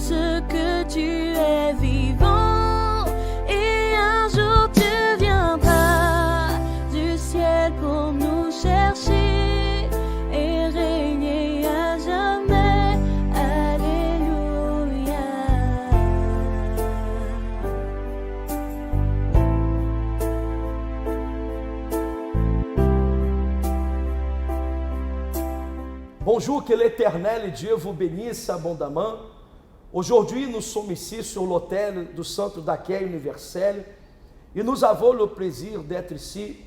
parce que tu es vivant. Et un jour tu viendras du ciel pour nous chercher et régner à jamais. Alléluia. Bonjour, que l'Éternel Dieu vous bénisse abondamment. Aujourd'hui, nous sommes ici sur l'autel du Centre d'accueil universel et nous avons le plaisir d'être ici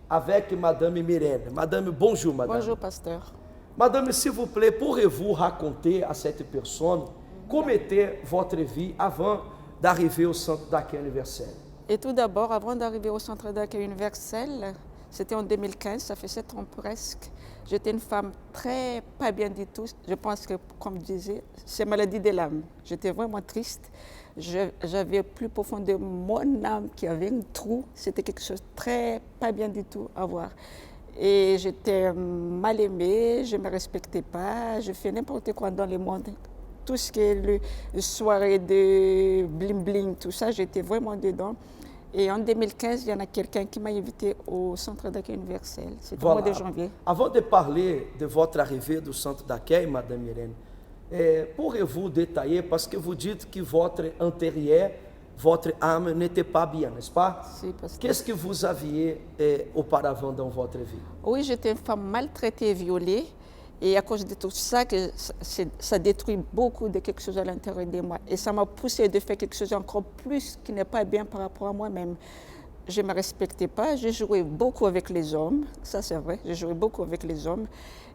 avec Madame Myrène. Madame, bonjour Madame. Bonjour pasteur. Madame, s'il vous plaît, pourriez-vous raconter à cette personne comment était votre vie avant d'arriver au Centre d'accueil universel? Et tout d'abord, avant d'arriver au Centre d'accueil universel, c'était en 2015, ça fait 7 ans presque. J'étais une femme très pas bien du tout. Je pense que, comme je disais, c'est maladie de l'âme. J'étais vraiment triste. J'avais plus profond de mon âme qui avait un trou. C'était quelque chose de très pas bien du tout à voir. Et j'étais mal aimée, je ne me respectais pas, je fais n'importe quoi dans le monde. Tout ce qui est le soirée de bling-bling, tout ça, j'étais vraiment dedans. Et en 2015, il y en a quelqu'un qui m'a invité au Centre d'accueil universel. C'était au mois de janvier. Avant de parler de votre arrivée du centre d'accueil, Madame Myrène, pourriez-vous détailler, parce que vous dites que votre intérieur, votre âme n'était pas bien, n'est-ce pas? Si, parce que... Qu'est-ce que vous aviez auparavant dans votre vie? Oui, j'étais une femme maltraitée, violée. Et à cause de tout ça, ça détruit beaucoup de quelque chose à l'intérieur de moi. Et ça m'a poussé de faire quelque chose encore plus qui n'est pas bien par rapport à moi-même. Je ne me respectais pas, je jouais beaucoup avec les hommes, ça c'est vrai, je jouais beaucoup avec les hommes.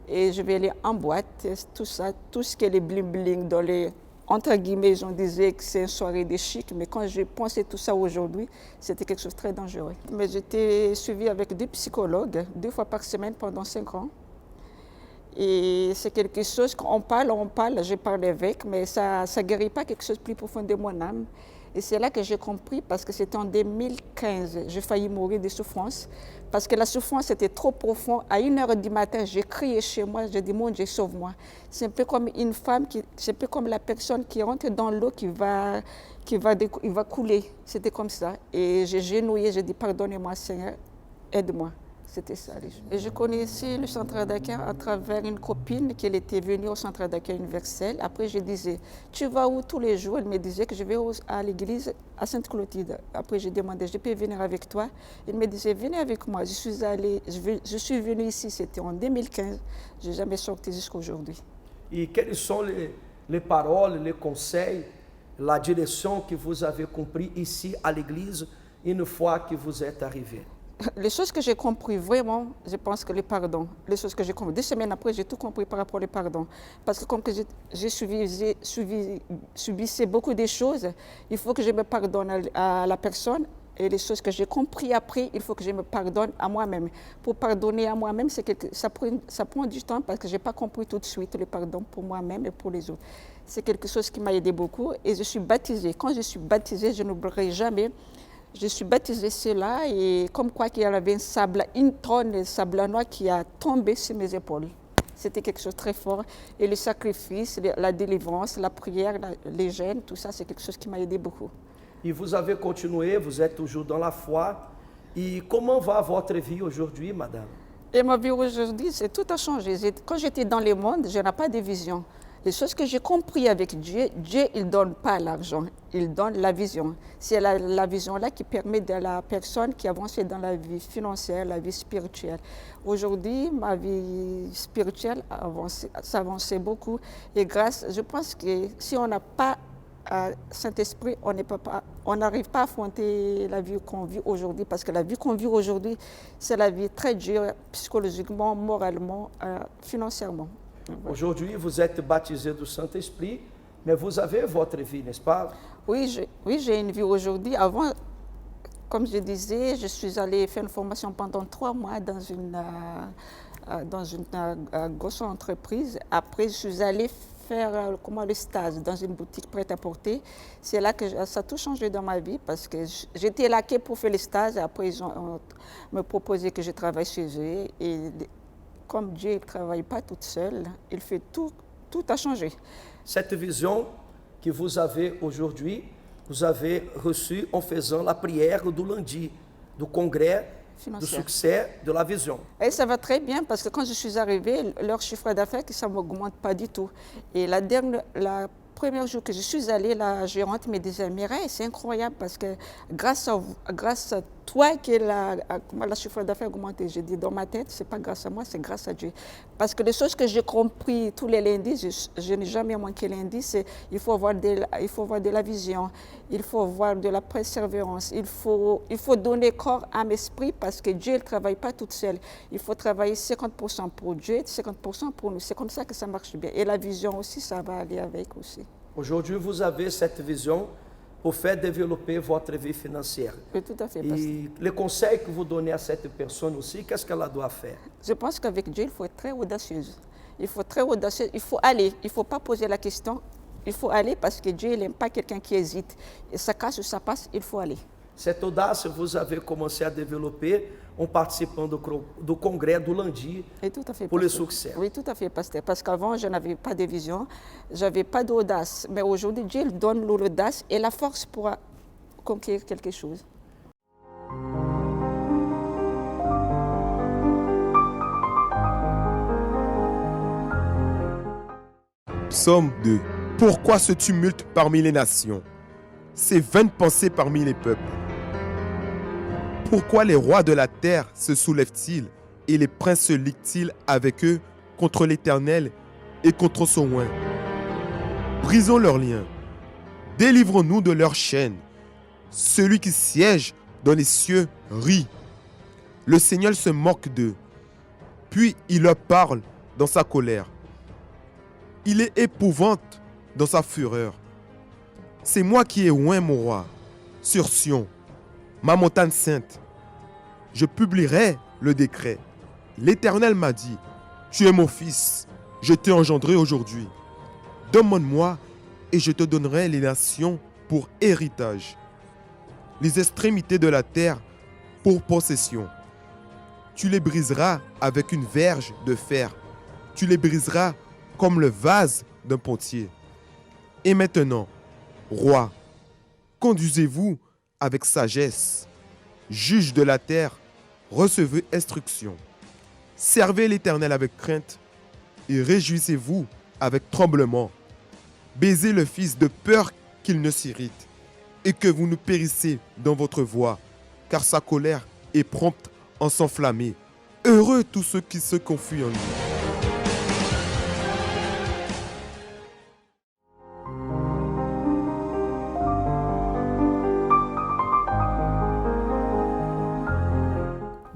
Et je vais aller en boîte, tout ça, tout ce qui est les bling-bling dans les... Entre guillemets, on disait que c'est une soirée de chic, mais quand je pensais tout ça aujourd'hui, c'était quelque chose de très dangereux. Mais j'étais suivie avec 2 psychologues, 2 fois par semaine pendant 5 ans. Et c'est quelque chose qu'on parle, je parle avec, mais ça ne guérit pas quelque chose de plus profond de mon âme. Et c'est là que j'ai compris, parce que c'était en 2015, j'ai failli mourir de souffrance, parce que la souffrance était trop profonde. À 1h du matin, j'ai crié chez moi, j'ai dit, mon Dieu, sauve-moi. C'est un peu comme une femme, c'est un peu comme la personne qui rentre dans l'eau, qui va couler. C'était comme ça. Et j'ai genouillé, j'ai dit, pardonnez-moi Seigneur, aide-moi. C'était ça. Et je connaissais le centre d'accueil à travers une copine qui était venue au centre d'accueil universel. Après, je disais, tu vas où tous les jours? Elle me disait que je vais à l'église à Sainte-Clotilde. Après, j'ai demandé, je peux venir avec toi? Elle me disait, venez avec moi. Je suis venue ici, c'était en 2015. Je n'ai jamais sorti jusqu'à aujourd'hui. Et quelles sont les paroles, les conseils, la direction que vous avez compris ici à l'église une fois que vous êtes arrivé? Les choses que j'ai compris vraiment, je pense que le pardon. Les choses que j'ai compris. 2 semaines après, j'ai tout compris par rapport au pardon. Parce que comme que j'ai subissé beaucoup de choses, il faut que je me pardonne à la personne. Et les choses que j'ai compris après, il faut que je me pardonne à moi-même. Pour pardonner à moi-même, ça prend du temps parce que je n'ai pas compris tout de suite le pardon pour moi-même et pour les autres. C'est quelque chose qui m'a aidé beaucoup. Et je suis baptisée. Quand je suis baptisée, je n'oublierai jamais. Je suis baptisée cela et comme quoi qu'il y avait une tonne de sable noir qui a tombé sur mes épaules. C'était quelque chose de très fort. Et le sacrifice, la délivrance, la prière, les jeûnes, tout ça, c'est quelque chose qui m'a aidé beaucoup. Et vous avez continué, vous êtes toujours dans la foi. Et comment va votre vie aujourd'hui, madame? Et ma vie aujourd'hui, tout a changé. Quand j'étais dans le monde, je n'avais pas de vision. Les choses que j'ai compris avec Dieu, Dieu, il ne donne pas l'argent, il donne la vision. C'est la vision-là qui permet de la personne qui avance dans la vie financière, la vie spirituelle. Aujourd'hui, ma vie spirituelle s'avançait beaucoup. Et je pense que si on n'a pas Saint-Esprit, on n'arrive pas à affronter la vie qu'on vit aujourd'hui, parce que la vie qu'on vit aujourd'hui, c'est la vie très dure, psychologiquement, moralement, financièrement. Aujourd'hui, vous êtes baptisé du Saint-Esprit, mais vous avez votre vie, n'est-ce pas? Oui, j'ai une vie aujourd'hui. Avant, comme je disais, je suis allée faire une formation pendant 3 mois dans une grosse entreprise. Après, je suis allée faire le stage dans une boutique prêt-à-porter. C'est là que ça a tout changé dans ma vie, parce que j'étais laquée pour faire le stage. Après, ils ont me proposé que je travaille chez eux. Et comme Dieu ne travaille pas toute seule, il fait tout a changé. Cette vision que vous avez aujourd'hui, vous avez reçu en faisant la prière du lundi, du congrès du Financière. succès de la vision. Et ça va très bien parce que quand je suis arrivée, leur chiffre d'affaires, ça ne m'augmente pas du tout. Et la premier jour que je suis allée, la gérante me disait, Mireille, c'est incroyable parce que grâce à toi que la chiffre d'affaires a augmenté. J'ai dit, dans ma tête, ce n'est pas grâce à moi, c'est grâce à Dieu. Parce que les choses que j'ai compris tous les lundis, je n'ai jamais manqué lundi, c'est il faut avoir de la vision, il faut avoir de la persévérance, il faut donner corps, âme, esprit parce que Dieu ne travaille pas toute seule. Il faut travailler 50% pour Dieu, 50% pour nous. C'est comme ça que ça marche bien. Et la vision aussi, ça va aller avec aussi. Aujourd'hui, vous avez cette vision pour faire développer votre vie financière. Oui, tout à fait. Pasteur. Et les conseils que vous donnez à cette personne aussi, qu'est-ce qu'elle doit faire? Je pense qu'avec Dieu, il faut être très audacieuse. Il faut être très audacieuse, il faut aller, il ne faut pas poser la question. Il faut aller parce que Dieu n'aime pas quelqu'un qui hésite. Et ça casse ou ça passe, il faut aller. Cette audácia, vous avez commencé à développer en participant do congrès du lundi Et tout à fait, pour le pasteur. succès. Oui, tout à fait, pasteur. Parce qu'avant, je n'avais pas de vision, je n'avais pas d'audace. Mais aujourd'hui, Dieu donne l'audace et la force pour conquérir quelque chose. Psaume 2. Pourquoi ce tumulte parmi les nations? Ces vaines pensées parmi les peuples. Pourquoi les rois de la terre se soulèvent-ils et les princes se liguent-ils avec eux contre l'Éternel et contre son oint? Brisons leurs liens, délivrons-nous de leurs chaînes. Celui qui siège dans les cieux rit. Le Seigneur se moque d'eux, puis il leur parle dans sa colère. Il est épouvante dans sa fureur. C'est moi qui ai oint mon roi sur Sion, ma montagne sainte. Je publierai le décret. L'Éternel m'a dit, tu es mon fils, je t'ai engendré aujourd'hui. Demande-moi et je te donnerai les nations pour héritage, les extrémités de la terre pour possession. Tu les briseras avec une verge de fer. Tu les briseras comme le vase d'un pontier. Et maintenant, roi, conduisez-vous avec sagesse. Juge de la terre, recevez instruction. Servez l'Éternel avec crainte et réjouissez-vous avec tremblement. Baisez le Fils de peur qu'il ne s'irrite et que vous ne périssez dans votre voie, car sa colère est prompte en s'enflammer. Heureux tous ceux qui se confient en lui.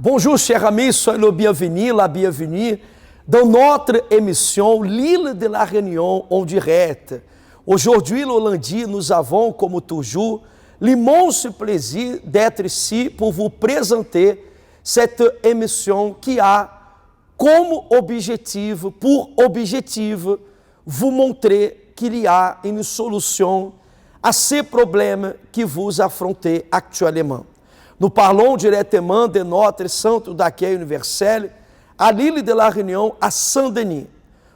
Bonjour, chers amis, soyez le bienvenu, la bienvenue dans notre émission L'île de la Réunion en direct. Aujourd'hui, le lundi, nous avons, comme toujours, l'immense plaisir d'être ici pour vous présenter cette émission qui a comme objectif, vous montrer qu'il y a une solution à ces problèmes que vous affrontez actuellement. Nous parlons directement de notre centre d'accueil universel à l'île de la Réunion, à Saint-Denis.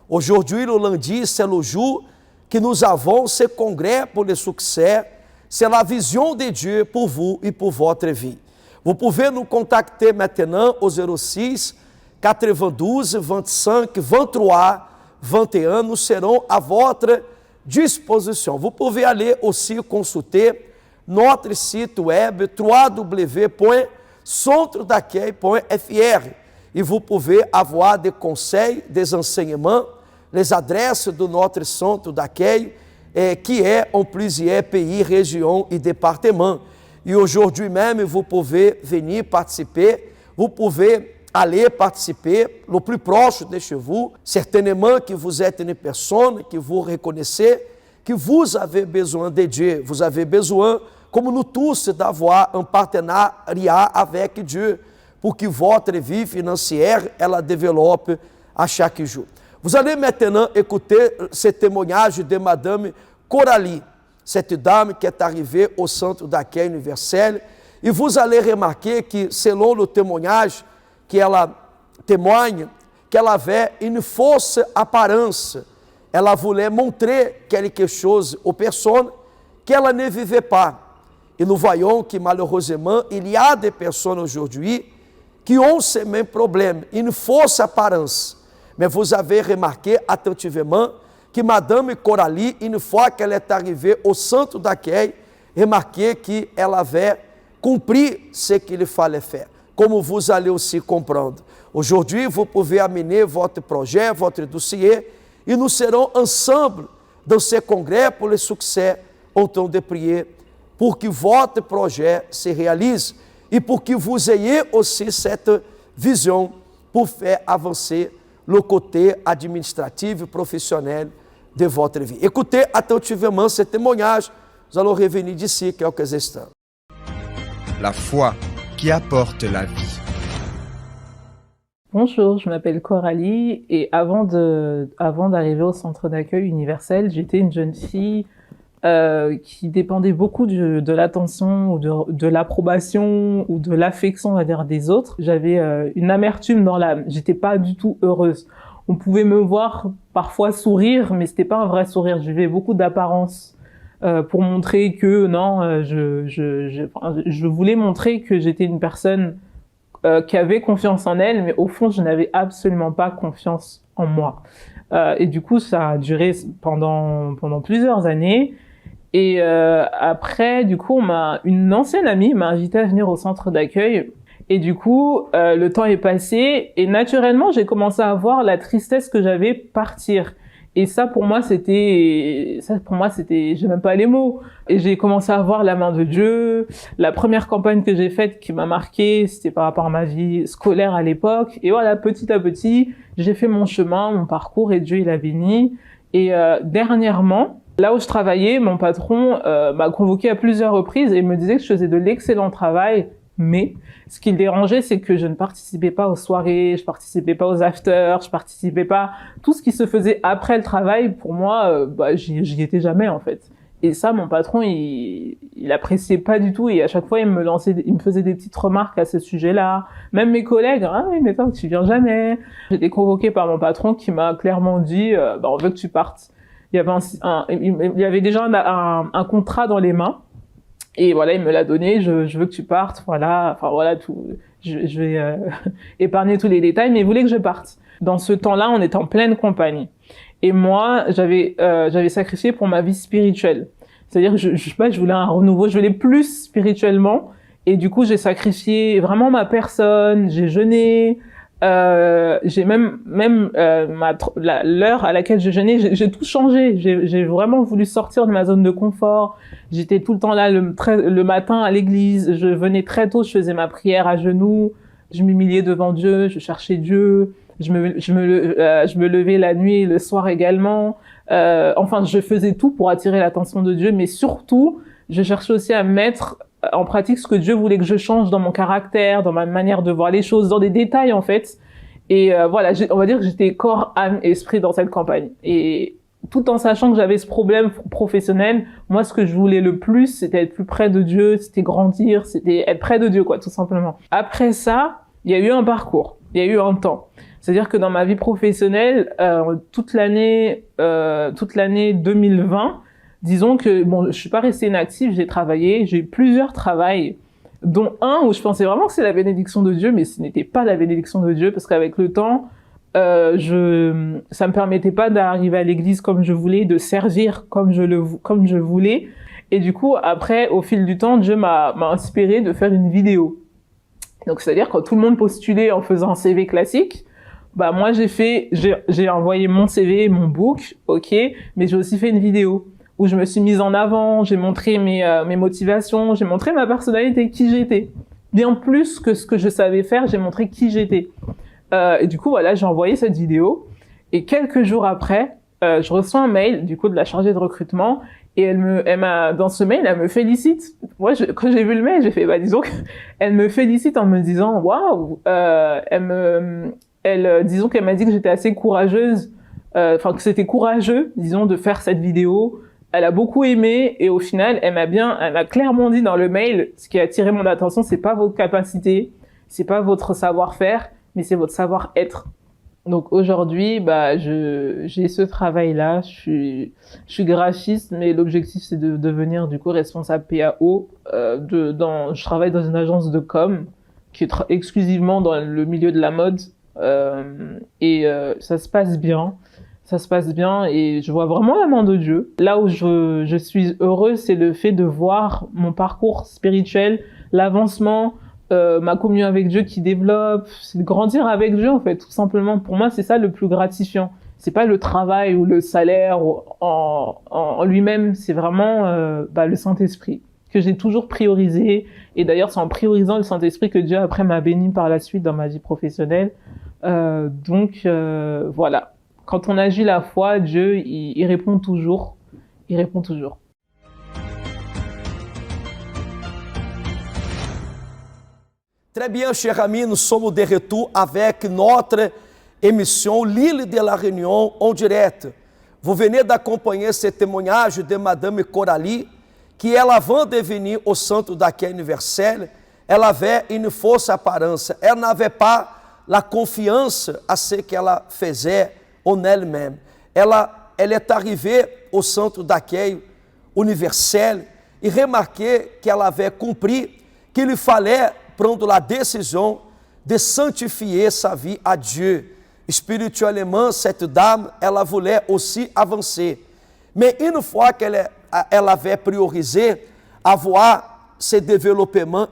Aujourd'hui, le lundi, c'est le jour que nous avons ce congrès pour le succès. C'est la vision de Dieu pour vous et pour votre vie. Vous pouvez nous contacter maintenant au 06 92 25 23 21. Nous serons à votre disposition. Vous pouvez aller aussi consulter notre site web www.centredaccueil.fr et vous pouvez avoir des conseils, des enseignements, les adresses de notre centre d'accueil qui est en plusieurs pays, régions et départements. Et aujourd'hui même, vous pouvez venir participer, vous pouvez aller participer le plus proche de chez vous. Certainement que vous êtes une personne que vous reconnaissez, que vous avez besoin de Dieu. Vous avez besoin, comme nous tous, d'avoir un partenariat avec Dieu pour que votre vie financière, elle développe à chaque jour. Vous allez maintenant écouter ce témoignage de Madame Coralie, cette dame qui est arrivée au centre d'accueil universel. Et vous allez remarquer que, selon le témoignage qu'elle témoigne, qu'elle avait une fausse apparence. ela voulait montrer quelque chose aux personnes qu'elle ne vivait pas. Et nous voyons que malheureusement, il y a des personnes aujourd'hui qui ont ces mêmes problèmes, une fausse apparence. Mais vous avez remarqué attentivement que Madame Coralie, une fois qu'elle est arrivée au centre d'accueil, remarquez qu'elle avait compris ce qu'il fallait faire, comme vous allez aussi comprendre. Aujourd'hui, vous pouvez amener votre projet, votre dossier, et nous serons ensemble dans ce congrès pour le succès au temps de prier, pour que votre projet se réalise et pour que vous ayez aussi cette vision pour faire avancer le côté administratif et professionnel de votre vie. Écoutez attentivement ce témoignage. Nous allons revenir d'ici quelques instants. La foi qui apporte la vie. Bonjour, je m'appelle Coralie et avant d'arriver au centre d'accueil universel, j'étais une jeune fille qui dépendait beaucoup de l'attention ou de l'approbation ou de l'affection, on va dire, des autres. J'avais une amertume dans l'âme. J'étais pas du tout heureuse. On pouvait me voir parfois sourire, mais c'était pas un vrai sourire. Je vivais beaucoup d'apparence pour montrer que non, je voulais montrer que j'étais une personne qui avait confiance en elle, mais au fond, je n'avais absolument pas confiance en moi. Et du coup, ça a duré pendant plusieurs années. Et après, du coup, une ancienne amie m'a invitée à venir au centre d'accueil. Et du coup, le temps est passé et naturellement, j'ai commencé à voir la tristesse que j'avais partir. Et ça, pour moi, j'ai même pas les mots. Et j'ai commencé à voir la main de Dieu. La première campagne que j'ai faite qui m'a marquée, c'était par rapport à ma vie scolaire à l'époque. Et voilà, petit à petit, j'ai fait mon chemin, mon parcours et Dieu, il a béni. Et dernièrement, là où je travaillais, mon patron m'a convoqué à plusieurs reprises et me disait que je faisais de l'excellent travail. Mais ce qui le dérangeait, c'est que je ne participais pas aux soirées, je participais pas aux afters, je participais pas tout ce qui se faisait après le travail. Pour moi, j'y étais jamais en fait. Et ça, mon patron, il appréciait pas du tout. Et à chaque fois, il me faisait des petites remarques à ce sujet-là. Même mes collègues, ah oui, mais toi, tu viens jamais. J'ai été convoquée par mon patron qui m'a clairement dit, on veut que tu partes. Il y avait déjà un contrat dans les mains. Et voilà, il me l'a donné, je veux que tu partes, voilà, enfin voilà tout. Je vais épargner tous les détails, mais il voulait que je parte. Dans ce temps-là, on était en pleine campagne. Et moi, j'avais sacrifié pour ma vie spirituelle. C'est-à-dire que je voulais un renouveau, je voulais plus spirituellement. Et du coup, j'ai sacrifié vraiment ma personne, j'ai jeûné, j'ai même l'heure à laquelle je jeûnais, j'ai tout changé. J'ai vraiment voulu sortir de ma zone de confort. J'étais tout le temps là le matin à l'église. Je venais très tôt, je faisais ma prière à genoux. Je m'humiliais devant Dieu, je cherchais Dieu. Je me levais la nuit et le soir également. Enfin, je faisais tout pour attirer l'attention de Dieu, mais surtout, je cherchais aussi à mettre en pratique ce que Dieu voulait que je change dans mon caractère, dans ma manière de voir les choses, dans des détails en fait. Et voilà, on va dire que j'étais corps, âme et esprit dans cette campagne. Et tout en sachant que j'avais ce problème professionnel, moi ce que je voulais le plus, c'était être plus près de Dieu, c'était grandir, c'était être près de Dieu quoi, tout simplement. Après ça, il y a eu un parcours, il y a eu un temps. C'est-à-dire que dans ma vie professionnelle, toute l'année 2020, disons que bon, je suis pas restée inactive, j'ai travaillé, j'ai eu plusieurs travails, dont un où je pensais vraiment que c'est la bénédiction de Dieu, mais ce n'était pas la bénédiction de Dieu parce qu'avec le temps, ça me permettait pas d'arriver à l'église comme je voulais, de servir comme je voulais. Et du coup, après, au fil du temps, Dieu m'a inspiré de faire une vidéo. Donc, c'est-à-dire quand tout le monde postulait en faisant un CV classique, moi j'ai envoyé mon CV, mon book, ok, mais j'ai aussi fait une vidéo où je me suis mise en avant, j'ai montré mes motivations, j'ai montré ma personnalité, qui j'étais. Bien plus que ce que je savais faire, j'ai montré qui j'étais. Et du coup, voilà, j'ai envoyé cette vidéo. Et quelques jours après, je reçois un mail, du coup, de la chargée de recrutement. Et dans ce mail, elle me félicite. Moi, quand j'ai vu le mail, j'ai fait, disons elle me félicite en me disant, waouh, disons qu'elle m'a dit que j'étais assez courageuse, que c'était courageux, disons, de faire cette vidéo. Elle a beaucoup aimé et au final, elle m'a clairement dit dans le mail, ce qui a attiré mon attention, c'est pas votre capacité, c'est pas votre savoir-faire, mais c'est votre savoir-être. Donc aujourd'hui, j'ai ce travail-là. Je suis graphiste, mais l'objectif c'est de devenir du coup responsable PAO. Je travaille dans une agence de com qui est exclusivement dans le milieu de la mode ça se passe bien. Ça se passe bien et je vois vraiment la main de Dieu. Là où je suis heureuse, c'est le fait de voir mon parcours spirituel, l'avancement, ma communion avec Dieu qui développe, c'est de grandir avec Dieu en fait, tout simplement. Pour moi, c'est ça le plus gratifiant. C'est pas le travail ou le salaire en lui-même, c'est vraiment le Saint-Esprit que j'ai toujours priorisé. Et d'ailleurs, c'est en priorisant le Saint-Esprit que Dieu après m'a béni par la suite dans ma vie professionnelle. Voilà. Quand on agit la foi, Dieu, il répond toujours. Il répond toujours. Très bien, chers amis, nous sommes de retour avec notre émission L'île de la Réunion en direct. Vous venez d'acompanhar ce témoignage de Madame Coralie, que ela, avant de venir au centre d'accueil universel, ela avait une fausse apparence. Elle n'avait pas la confiance à ce qu'elle faisait en elle-même. Elle est arrivée au centre d'accueil universel et remarqué qu'elle avait compris qu'il fallait prendre la décision de sanctifier sa vie à Dieu. Spirituellement, cette dame, elle voulait aussi avancer. Mais une fois qu'elle avait priorisé avoir ce développement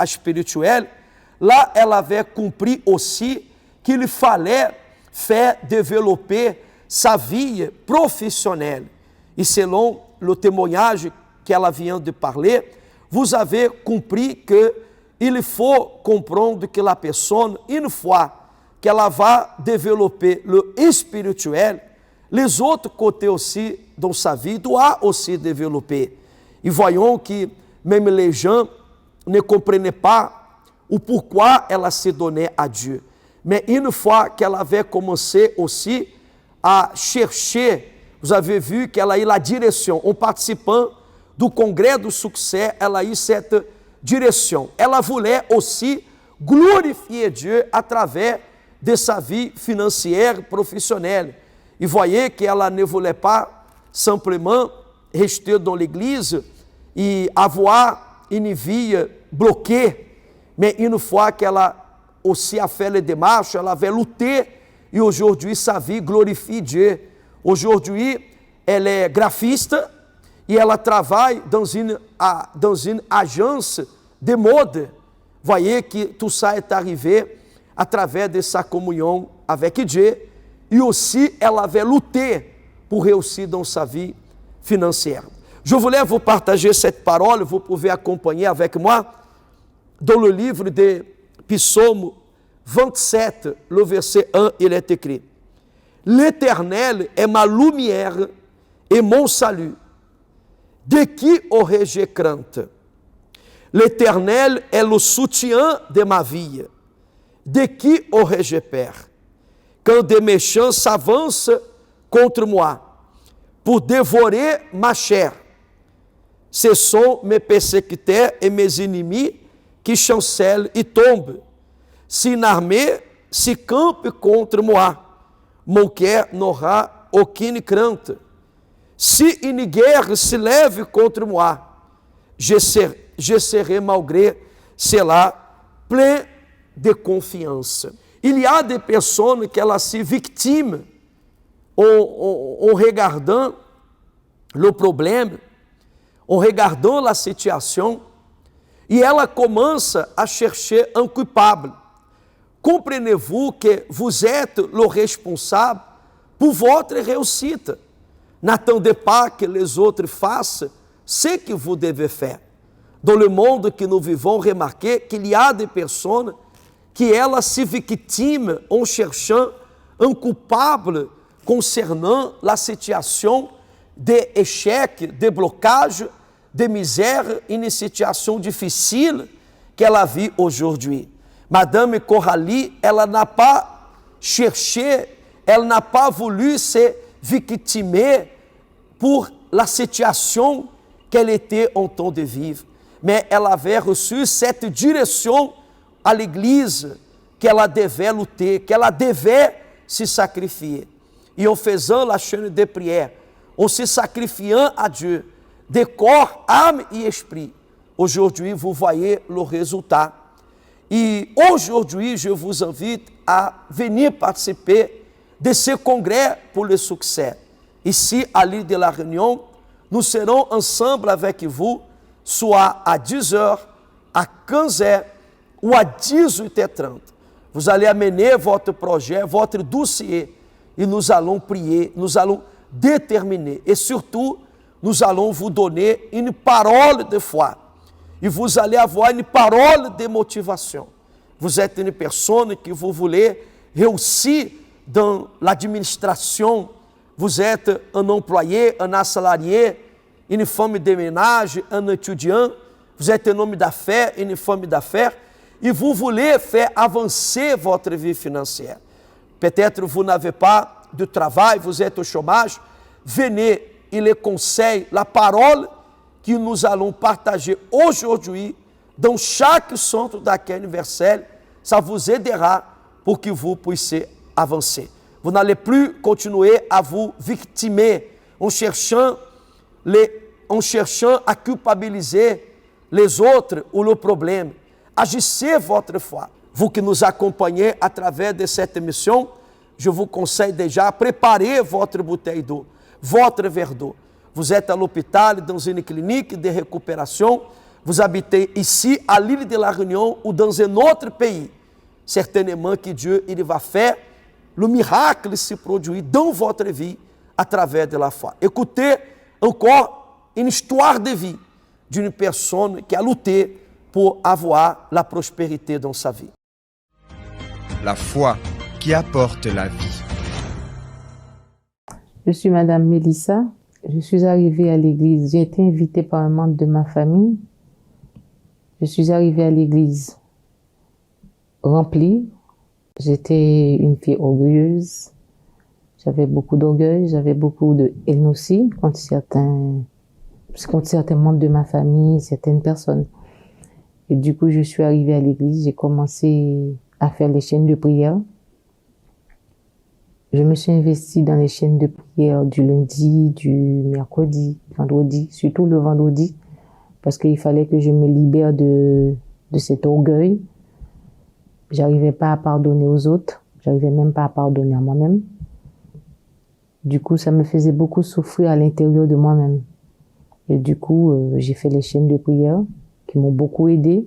spirituel, là, elle avait compris aussi qu'il fallait faire développer sa vie professionnelle. Et selon le témoignage qu'elle vient de parler, vous avez compris qu'il faut comprendre que la personne, une fois qu'elle va développer le spirituel, les autres côtés aussi dans sa vie doivent aussi développer. Et voyons que même les gens ne comprenaient pas o pourquoi ela se donnait à Dieu. Mais une fois qu'elle avait commencé aussi à chercher, vous avez vu qu'elle a eu la direction, en participant do congrès do succès, ela a eu cette direction. Ela voulait aussi glorifier Dieu à travers de sa vie financière professionnelle. E voyez qu'elle ne voulait pas simplement rester dans l'église e avoir une vie bloquée. Mais une fois qu'elle a aussi fait les démarches, elle avait lutté et aujourd'hui sa vie glorifie Dieu. Aujourd'hui, elle est graphiste et elle travaille dans une agence de mode. Voyez que tout ça est arrivé à travers de sa communion avec Dieu e aussi elle avait lutté pour réussir dans sa vie financière. Je voulais vous partager cette parole, vous pouvez acompanhar avec moi dans le livre de Psaume 27, le verset 1, il est écrit: L'Éternel est ma lumière et mon salut. De qui aurais-je crainte? L'Éternel est le soutien de ma vie. De qui aurais-je peur? Quand des méchants s'avancent contre moi pour dévorer ma chair, ce sont mes persécuteurs et mes ennemis qui chancellent et tombent. Si une armée se campe contre moi, mon cœur n'aura aucune crainte. Si une guerre se lève contre moi, je serai malgré cela plein de confiance. Il y a des personnes que elas se victiment en regardant le problème, en regardant la situation, e ela começa a chercher un coupable. Comprenez-vous que vous êtes le responsable pour votre réussite. N'attendez pas que les autres fassent ce que vous devez faire. Dans le monde que nous vivons, remarquez qu'il y a des personnes que elas se victiment en cherchant un coupable concernant la situation d'échec, de blocage, de misère, une situation difficile qu'elle vit aujourd'hui. Madame Coralie, elle n'a pas cherché, elle n'a pas voulu se victimer pour la situation qu'elle était en train de vivre. Mais elle avait reçu cette direction à l'église qu'elle devait lutter, qu'elle devait se sacrifier. Et en faisant la chaîne de prière, en se sacrifiant à Dieu, de corps, âme et esprit, aujourd'hui, vous voyez le résultat. Et aujourd'hui, je vous invite à venir participer de ce congrès pour le succès. Ici, à l'île de la Réunion, nous serons ensemble avec vous, soit à 10h, à 15h ou à 18h30. Vous allez amener votre projet, votre dossier, et nous allons prier, nous allons déterminer. Et surtout, nous allons vous donner une parole de foi. Et vous allez avoir une parole de motivation. Vous êtes une personne que vous voulez réussir dans l'administration. Vous êtes un employé, un assalarié, une femme de ménage, un étudiant. Vous êtes un homme d'affaires, une femme d'affaires. Et vous voulez faire avancer votre vie financière. Peut-être vous n'avez pas de travail, vous êtes au chômage. Venez et les conseils, la parole que nous allons partager aujourd'hui dans chaque centre d'accueil universel, ça vous aidera pour que vous puissiez avancer. Vous n'allez plus continuer à vous victimer en cherchant à culpabiliser les autres ou le problème. Agissez votre foi. Vous qui nous accompagnez à travers de cette émission, je vous conseille déjà, préparez votre bouteille d'eau, votre verre d'eau. Vous êtes à l'hôpital, dans une clinique de récupération, vous habitez ici, à l'île de la Réunion ou dans un autre pays. Certainement que Dieu il va faire le miracle se produit dans votre vie à travers de la foi. Écoutez encore une histoire de vie d'une personne qui a lutté pour avoir la prospérité dans sa vie. La foi qui apporte la vie. Je suis Madame Mélissa. Je suis arrivée à l'église. J'ai été invitée par un membre de ma famille. Je suis arrivée à l'église remplie. J'étais une fille orgueilleuse. J'avais beaucoup d'orgueil, j'avais beaucoup de haine aussi contre certains membres de ma famille, certaines personnes. Et du coup, je suis arrivée à l'église, j'ai commencé à faire les chaînes de prière. Je me suis investie dans les chaînes de prière du lundi, du mercredi, vendredi, surtout le vendredi, parce qu'il fallait que je me libère de cet orgueil. J'arrivais pas à pardonner aux autres, j'arrivais même pas à pardonner à moi-même. Du coup, ça me faisait beaucoup souffrir à l'intérieur de moi-même. Et du coup, j'ai fait les chaînes de prière qui m'ont beaucoup aidé,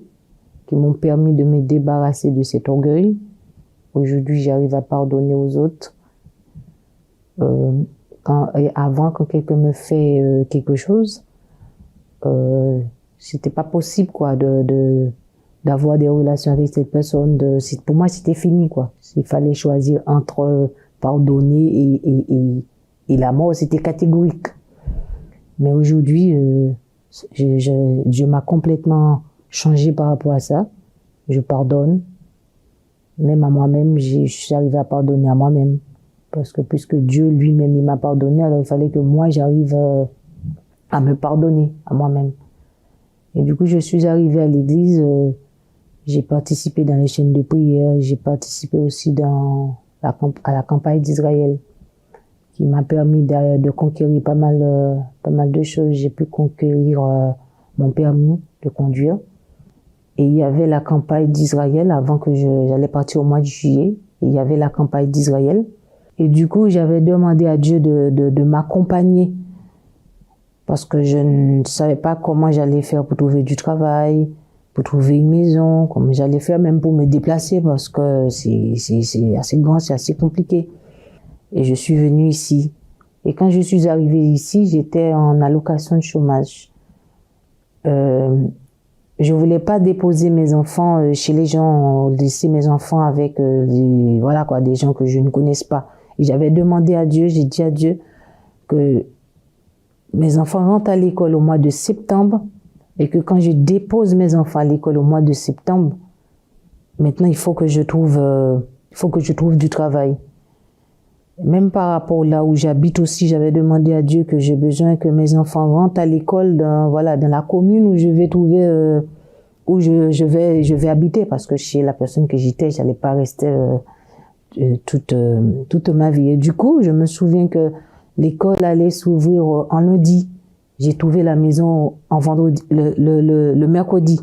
qui m'ont permis de me débarrasser de cet orgueil. Aujourd'hui, j'arrive à pardonner aux autres. Avant, quand quelqu'un me fait quelque chose, c'était pas possible, quoi, d'avoir des relations avec cette personne. Pour moi, c'était fini, quoi. Il fallait choisir entre pardonner et la mort, c'était catégorique. Mais aujourd'hui, Dieu m'a complètement changé par rapport à ça. Je pardonne. Même à moi-même, j'arrive à pardonner à moi-même. Parce que puisque Dieu lui-même, il m'a pardonné, alors il fallait que moi, j'arrive à me pardonner à moi-même. Et du coup, je suis arrivée à l'église, j'ai participé dans les chaînes de prière, j'ai participé aussi à la campagne d'Israël, qui m'a permis de conquérir pas mal de choses. J'ai pu conquérir mon permis de conduire. Et il y avait la campagne d'Israël avant que j'allais partir au mois de juillet. Il y avait la campagne d'Israël. Et du coup, j'avais demandé à Dieu de m'accompagner. Parce que je ne savais pas comment j'allais faire pour trouver du travail, pour trouver une maison, comment j'allais faire même pour me déplacer, parce que c'est assez grand, c'est assez compliqué. Et je suis venue ici. Et quand je suis arrivée ici, j'étais en allocation de chômage. Je voulais pas déposer mes enfants chez les gens, laisser mes enfants avec des gens que je ne connaisse pas. Et j'avais demandé à Dieu, j'ai dit à Dieu que mes enfants rentrent à l'école au mois de septembre et que quand je dépose mes enfants à l'école au mois de septembre, maintenant il faut que je trouve du travail. Même par rapport là où j'habite aussi, j'avais demandé à Dieu que j'ai besoin que mes enfants rentrent à l'école dans la commune où je vais trouver, où je vais habiter, parce que chez la personne que j'étais, j'allais pas rester toute ma vie. Et du coup, je me souviens que l'école allait s'ouvrir en lundi. J'ai trouvé la maison en vendredi, le mercredi.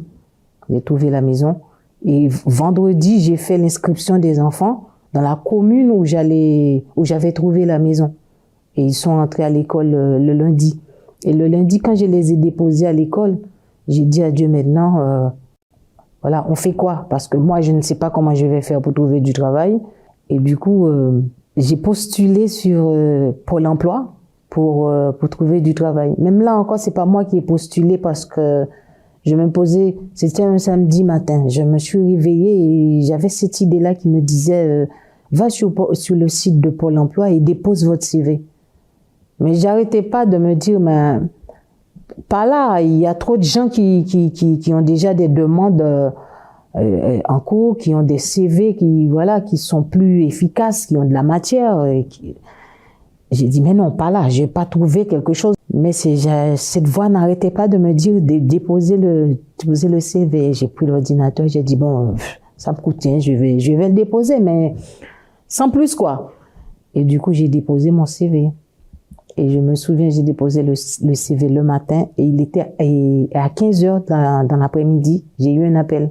J'ai trouvé la maison. Et vendredi, j'ai fait l'inscription des enfants dans la commune où j'avais trouvé la maison. Et ils sont entrés à l'école le lundi. Et le lundi, quand je les ai déposés à l'école, j'ai dit à Dieu maintenant, voilà, on fait quoi? Parce que moi, je ne sais pas comment je vais faire pour trouver du travail. Et du coup, j'ai postulé sur Pôle emploi pour trouver du travail. Même là encore, c'est pas moi qui ai postulé parce que je me posais, c'était un samedi matin. Je me suis réveillée et j'avais cette idée-là qui me disait, va sur le site de Pôle emploi et dépose votre CV. Mais j'arrêtais pas de me dire, mais pas là, il y a trop de gens qui ont déjà des demandes en cours, qui ont des CV qui sont plus efficaces, qui ont de la matière. J'ai dit, mais non, pas là, j'ai pas trouvé quelque chose. Mais cette voix n'arrêtait pas de me dire de déposer le CV. J'ai pris l'ordinateur, j'ai dit, bon, ça me coûte, je vais le déposer, mais sans plus, quoi. Et du coup, j'ai déposé mon CV. Et je me souviens, j'ai déposé le CV le matin et il était à 15h dans l'après-midi, j'ai eu un appel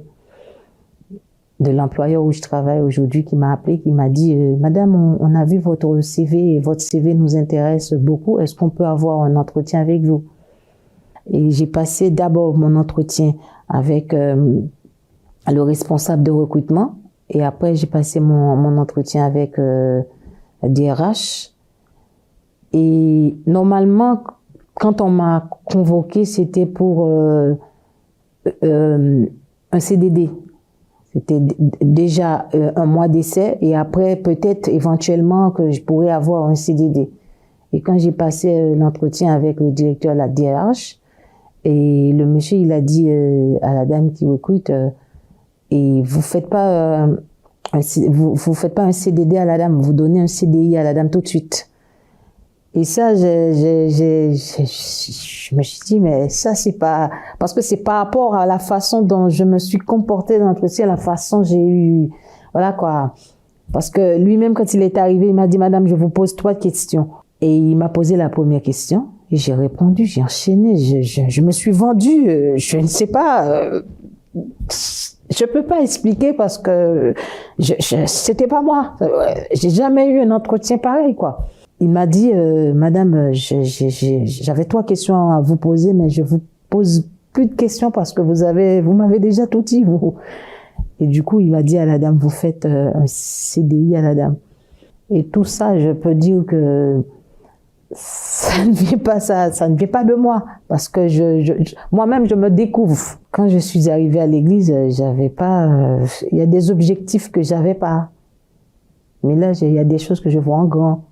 de l'employeur où je travaille aujourd'hui qui m'a appelé, qui m'a dit Madame, on a vu votre CV et votre CV nous intéresse beaucoup. Est-ce qu'on peut avoir un entretien avec vous? Et j'ai passé d'abord mon entretien avec le responsable de recrutement et après j'ai passé mon entretien avec la DRH. Et normalement, quand on m'a convoqué, c'était pour un CDD. C'était déjà un mois d'essai et après peut-être éventuellement que je pourrais avoir un CDD. Et quand j'ai passé l'entretien avec le directeur de la DRH, et le monsieur il a dit à la dame qui recrute, et vous faites pas vous faites pas un CDD à la dame, vous donnez un CDI à la dame tout de suite. Et ça, je me suis dit, mais ça, c'est pas, parce que c'est par rapport à la façon dont je me suis comportée dans l'entretien, la façon j'ai eu, voilà quoi. Parce que lui-même, quand il est arrivé, il m'a dit, Madame, je vous pose 3 questions. Et il m'a posé la première question, et j'ai répondu, j'ai enchaîné, je me suis vendue, je ne sais pas, je peux pas expliquer parce que c'était pas moi. J'ai jamais eu un entretien pareil, quoi. Il m'a dit, Madame, j'avais 3 questions à vous poser, mais je vous pose plus de questions parce que vous m'avez déjà tout dit, vous. Et du coup, il m'a dit à la dame, vous faites un CDI à la dame. Et tout ça, je peux dire que ça ne vient pas de moi. Parce que moi-même, je me découvre. Quand je suis arrivée à l'église, j'avais pas, il y a des objectifs que j'avais pas. Mais là, il y a des choses que je vois en grand.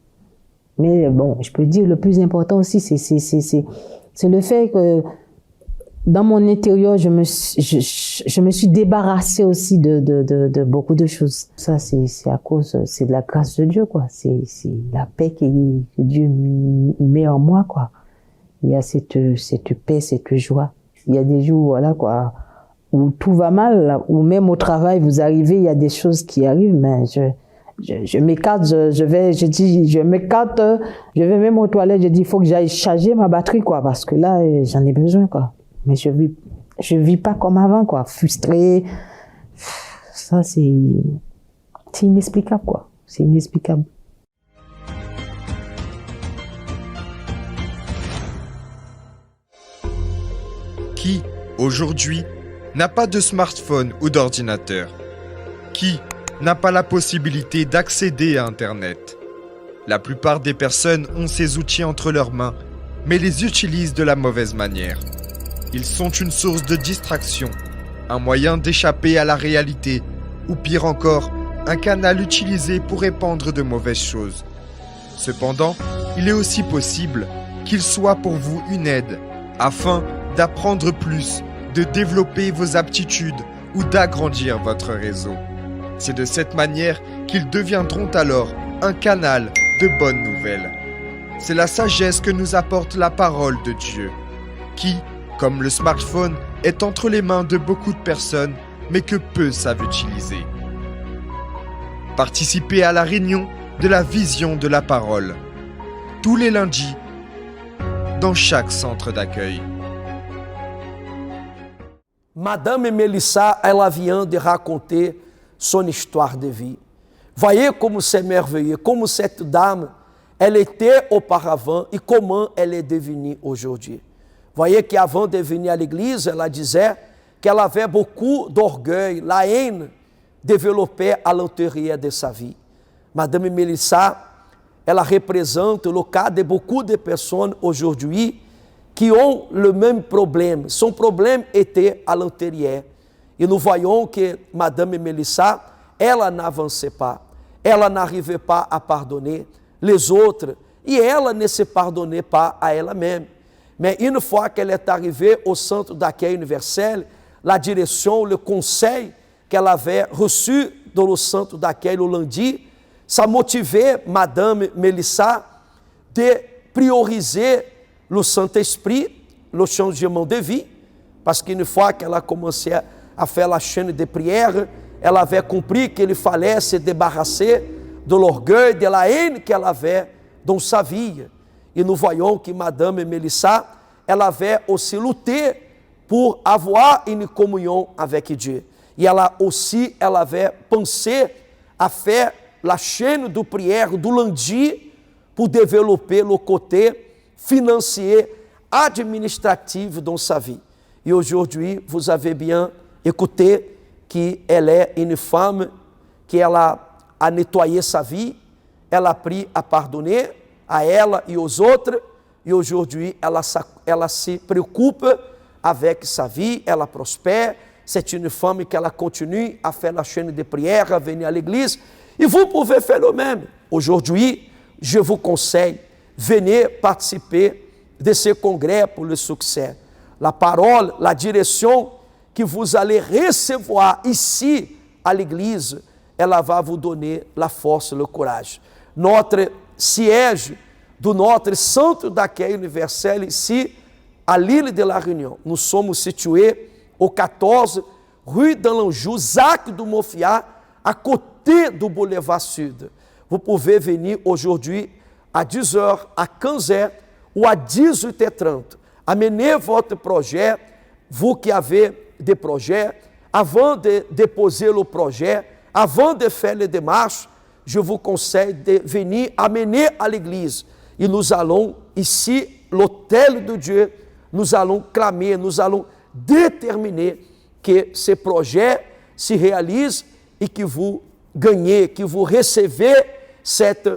Mais bon, je peux dire le plus important aussi, c'est le fait que dans mon intérieur, je me suis débarrassée aussi de beaucoup de choses. Ça, c'est à cause, c'est de la grâce de Dieu, quoi. C'est la paix que Dieu met en moi, quoi. Il y a cette paix, cette joie. Il y a des jours, voilà, quoi, où tout va mal, où même au travail, vous arrivez, il y a des choses qui arrivent, mais je m'écarte, je m'écarte, je vais même aux toilettes, je dis, il faut que j'aille charger ma batterie, quoi, parce que là, j'en ai besoin, quoi. Mais je vis pas comme avant, quoi, frustrée. Ça, c'est inexplicable, quoi. C'est inexplicable. Qui, aujourd'hui, n'a pas de smartphone ou d'ordinateur? Qui n'a pas la possibilité d'accéder à Internet? La plupart des personnes ont ces outils entre leurs mains, mais les utilisent de la mauvaise manière. Ils sont une source de distraction, un moyen d'échapper à la réalité, ou pire encore, un canal utilisé pour répandre de mauvaises choses. Cependant, il est aussi possible qu'ils soient pour vous une aide, afin d'apprendre plus, de développer vos aptitudes ou d'agrandir votre réseau. C'est de cette manière qu'ils deviendront alors un canal de bonnes nouvelles. C'est la sagesse que nous apporte la parole de Dieu, qui, comme le smartphone, est entre les mains de beaucoup de personnes, mais que peu savent utiliser. Participez à la réunion de la vision de la parole, tous les lundis, dans chaque centre d'accueil. Madame Melissa, ela vient de raconter son histoire de vie. Voyez como c'est merveilleux, como cette dame, elle était auparavant et comment elle est devenue aujourd'hui. Voyez qu'avant de venir à l'église, elle disait qu'elle avait beaucoup d'orgueil, la haine développée à l'intérieur de sa vie. Madame Melissa, ela représente le cas de beaucoup de personnes aujourd'hui qui ont le même problème. Son problème était à l'intérieur. Et nous voyons que Madame Melissa, ela n'avançait pas. Ela n'arrivait pas à pardonner les autres. Et ela ne se pardonnait pas à elle-même. Mais une fois qu'elle est arrivée au centre d'accueil universel, la direction, le conseil qu'elle avait reçu dans le centre d'accueil le lundi, ça motivait Madame Melissa de prioriser le Saint-Esprit, le changement de vie, parce qu'une fois qu'elle a commencé à faire la chaîne de prière, elle avait compris qu'il fallait se débarrasser de l'orgueil, de la haine qu'elle avait dans sa vie. Et nous voyons que Madame Melissa, elle avait aussi lutté pour avoir une communion avec Dieu. Et elle avait pensé à faire la chaîne de prière du lundi pour développer le côté financier, administratif dans sa vie. Et aujourd'hui, vous avez bien écouté qu'elle est une femme qui a nettoyé sa vie, elle a appris à pardonner a ela e aux autres, et aujourd'hui, ela se préoccupe avec sa vie, ela prospère. C'est une femme qui continue à faire la chaîne de prière, à venir à l'église, et vous pouvez faire le même. Aujourd'hui, je vous conseille, venez participer de ce congrès pour le succès. La parole, la direction que vous allez recevoir ici à l'église, ela va vous donner la force, le courage. Notre siège do notre centre d'accueil universel ici, à l'île de la Réunion. Nous sommes situés au 14 rue d'Anjou, Zac do Mofiá, à côté du boulevard Sud. Vous pouvez venir aujourd'hui à 10h, à 15h ou à 18h30. Amenez votre projet, vous qui avez des projets, avant de déposer le projet, avant de faire les démarches, je vous conseille de venir amener à l'église. Et nous allons ici, l'autel de Dieu, nous allons clamer, nous allons déterminer que ce projet se réalise et que vous gagnez, que vous recevez cette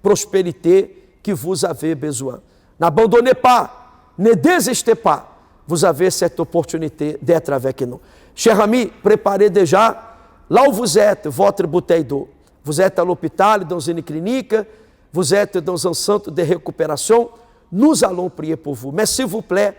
prospérité que vous avez besoin. N'abandonnez pas, ne désistez pas. Vous avez cette opportunité d'être avec nous. Chers amis, préparez déjà, là où vous êtes, votre bouteille d'eau. Vous êtes à l'hôpital, dans une clinique, vous êtes dans un centre de récupération, nous allons prier pour vous. Mais s'il vous plaît,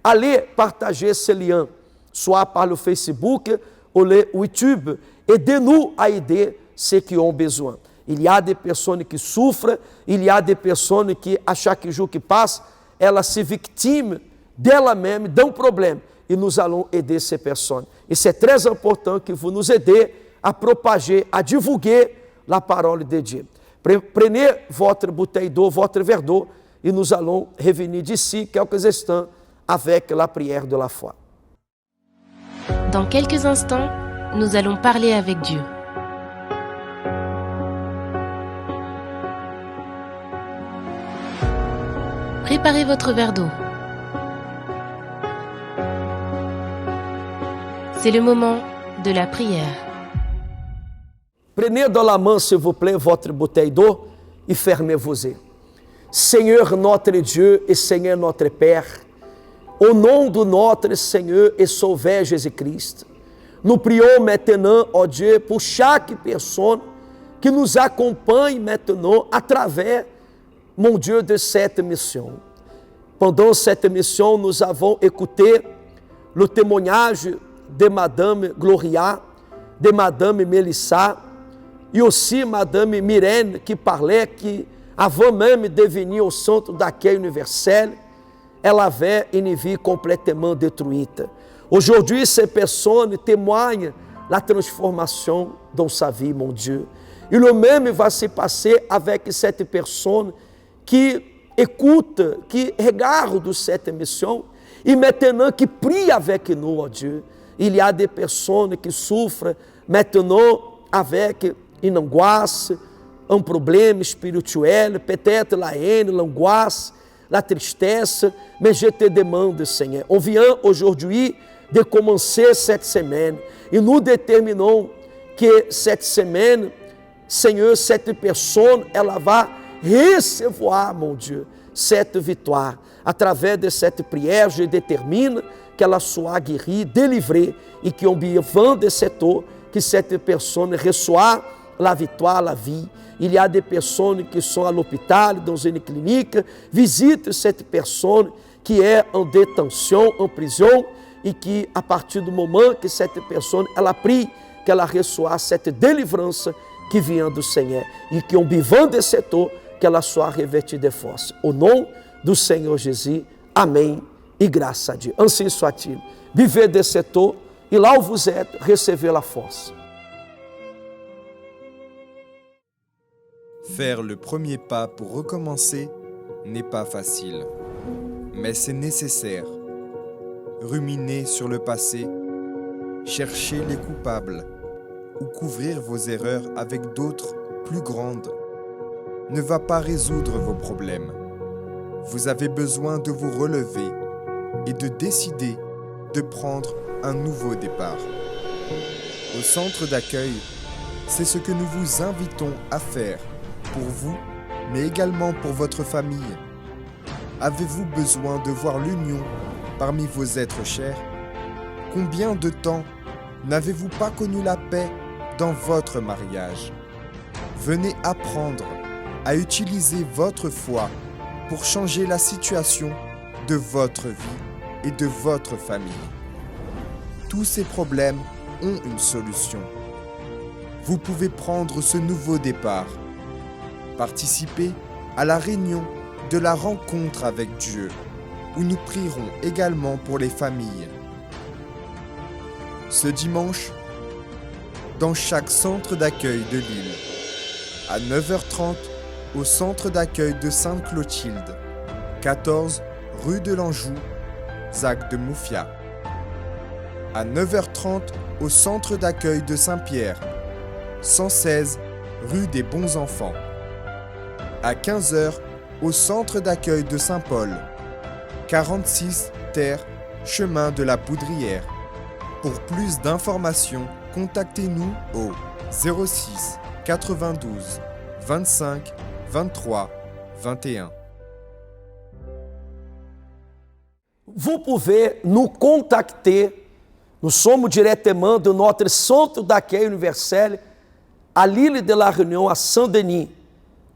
allez partager ce lien, soit par le Facebook ou le YouTube, aidez-nous à aider ceux qui ont besoin. Il y a des personnes qui souffrent, il y a des personnes qui, à chaque jour qui passe, elles se victimes d'elles-mêmes d'un problème. Et nous allons aider ces personnes. Et c'est très important que vous nous aidez à propager, à divulguer la parole de Dieu. Prenez votre bouteille d'eau, votre verre d'eau, et nous allons revenir d'ici quelques instants avec la prière de la foi. Dans quelques instants, nous allons parler avec Dieu. Préparez votre verre d'eau. C'est le moment de la prière. Prenez dans la main, s'il vous plaît, votre bouteille d'eau et fermez-vous-y. Seigneur notre Dieu et Seigneur notre Père, au nom de notre Seigneur et Sauveur Jésus-Christ, nous prions maintenant, ó Dieu, pour chaque personne qui nous accompagne maintenant à travers, mon Dieu, de cette mission. Pendant cette mission, nous avons écouté le témoignage de Madame Gloria, de Madame Melissa, e aussi Madame Myrène, qui parlait que, avant même de venir au centre d'accueil universel, elle avait une vie complètement détruite. Aujourd'hui, ces personnes témoignent la transformation dans sa vie, mon Dieu. Et le même va se passer avec cette personne qui écoute, qui regarde cette émission et maintenant qui prie avec nous, ó Dieu. Il y a des personnes qui souffrent maintenant avec une angoisse, un problème spirituel, peut-être la haine, l'angoisse, la tristesse, mais je te demande, Seigneur, on vient aujourd'hui de commencer cette semaine et nous déterminons que cette semaine, Seigneur, cette personne, ela va recevoir, mon Dieu, cette victoire. Através de cette prière, je détermine qu'elle soit guérie, délivrée et qu'en vivant de cette eau, que cette personne reçoive la victoire, la vie. Il y a des personnes qui sont à l'hôpital, dans une clinique, visitent cette personne qui est en détention, en prison, et qui, à partir du moment que cette personne, ela prie, qu'elle reçoive cette délivrance qui vient du Seigneur, et que en vivant de cette eau, qu'elle soit revêtue de force. Au nom do Senhor Jésus, amém, e graças a Dieu. Ainsi soit-il. Vivez de cette eau, et là où vous êtes, recevez la force. Faire le premier pas pour recommencer n'est pas facile, mais c'est nécessaire. Ruminer sur le passé, chercher les coupables ou couvrir vos erreurs avec d'autres plus grandes ne va pas résoudre vos problèmes. Vous avez besoin de vous relever et de décider de prendre un nouveau départ. Au centre d'accueil, c'est ce que nous vous invitons à faire pour vous, mais également pour votre famille. Avez-vous besoin de voir l'union parmi vos êtres chers? Combien de temps n'avez-vous pas connu la paix dans votre mariage? Venez apprendre à utiliser votre foi pour changer la situation de votre vie et de votre famille. Tous ces problèmes ont une solution. Vous pouvez prendre ce nouveau départ. Participez à la réunion de la rencontre avec Dieu, où nous prierons également pour les familles. Ce dimanche, dans chaque centre d'accueil de l'île, à 9h30 au centre d'accueil de Sainte-Clotilde, 14 rue de l'Anjou, Zac de Moufia. À 9h30 au centre d'accueil de Saint-Pierre, 116 rue des Bons Enfants. À 15h au centre d'accueil de Saint-Paul, 46 terre chemin de la Poudrière. Pour plus d'informations, contactez-nous au 06 92 25 23 21. Vous pouvez nous contacter. Nous sommes directement de notre centre d'accueil universel à l'île de la Réunion, à Saint-Denis,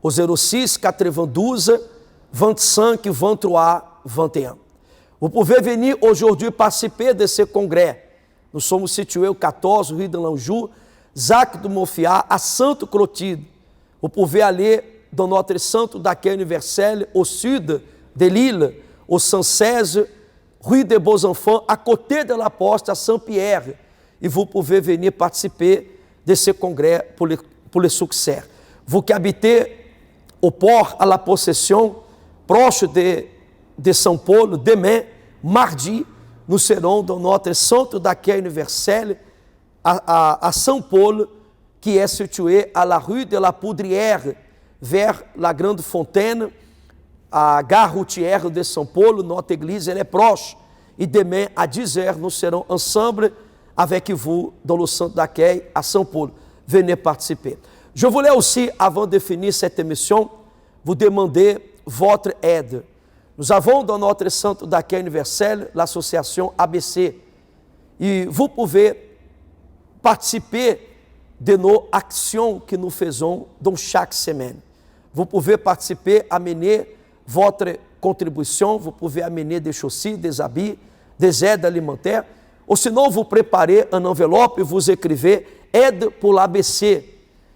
au 06 92 25 23 21. Vous pouvez venir aujourd'hui participer de ce congrès. Nous sommes situés au 14 rue de l'Anjou, Zac de Moufia, à Sainte-Clotilde. Vous pouvez aller dans notre centre d'accueil universel au sud de l'île, au 116 rue des Beaux Enfants, à côté de la poste à Saint-Pierre. Et vous pouvez venir participer de ce congrès pour le succès. Vous qui habitez au port à la Possession, proche de São Paulo, demain, mardi, nous serons dans notre centre d'accueil universel à São Paulo, qui est situé à la rue de la Poudrière, vers la Grande Fontaine, a gare routière de São Paulo. Notre église elle est proche. Et demain, à 10h, nous serons ensemble avec vous dans le centre d'accueil à São Paulo. Venez participer. Je voulais aussi, avant de finir cette émission, vous demander votre aide. Nous avons dans notre centre d'accueil universel l'association ABC. Et vous pouvez participer de nos actions que nous faisons dans chaque semaine. Vous pouvez participer, amener votre contribution, vous pouvez amener des chaussures, des habits, des aides alimentaires, ou sinon vous préparez un enveloppe et vous écrivez « Aide pour l'ABC ».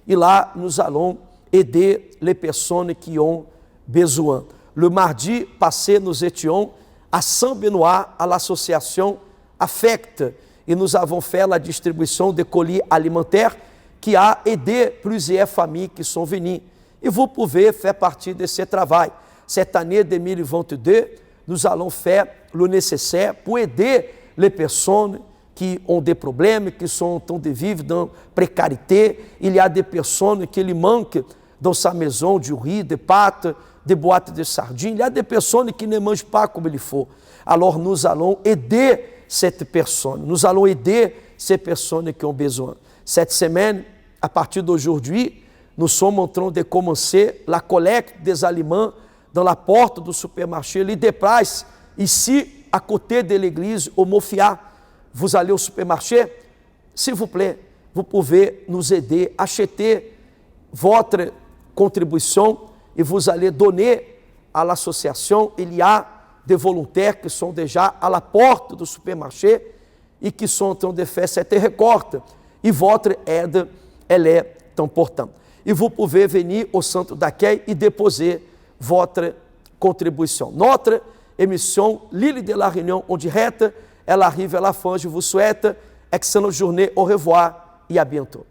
Et là, nous allons aider les personnes qui ont besoin. Le mardi passé, nous étions à Saint-Benoît, à l'association Affect, et nous avons fait la distribution de colis alimentaires qui a aidé plusieurs familles qui sont venues. Et vous pouvez faire partie de ce travail. Cette année 2022, nous allons faire le nécessaire pour aider les personnes qui ont des problèmes, qui sont en train de vivre dans précarité. Il y a des personnes qui lui manquent dans sa maison du riz, de pâtes, de boîtes de sardines. Il y a des personnes qui ne mangent pas comme il faut. Alors nous allons aider cette personne. Nous allons aider ces personnes qui ont besoin. Cette semaine, à partir d'aujourd'hui, nous sommes en train de commencer la collecte des aliments dans la porte do supermarché Leader Price, ici, à côté de l'église au Mofia. Vous allez au supermarché, s'il vous plaît, vous pouvez nous aider à acheter votre contribution et vous allez donner à l'association. Il y a des volontaires qui sont déjà à la porte do supermarché e que sont en train de faire cette récolte. E votre aide, elle est importante. E vous pouvez venir au centre d'accueil e déposer votre contribution. Notre émission L'île de la Réunion en direct, elle arrive à la fin. Je vous souhaite excellente journée, au revoir et à bientôt.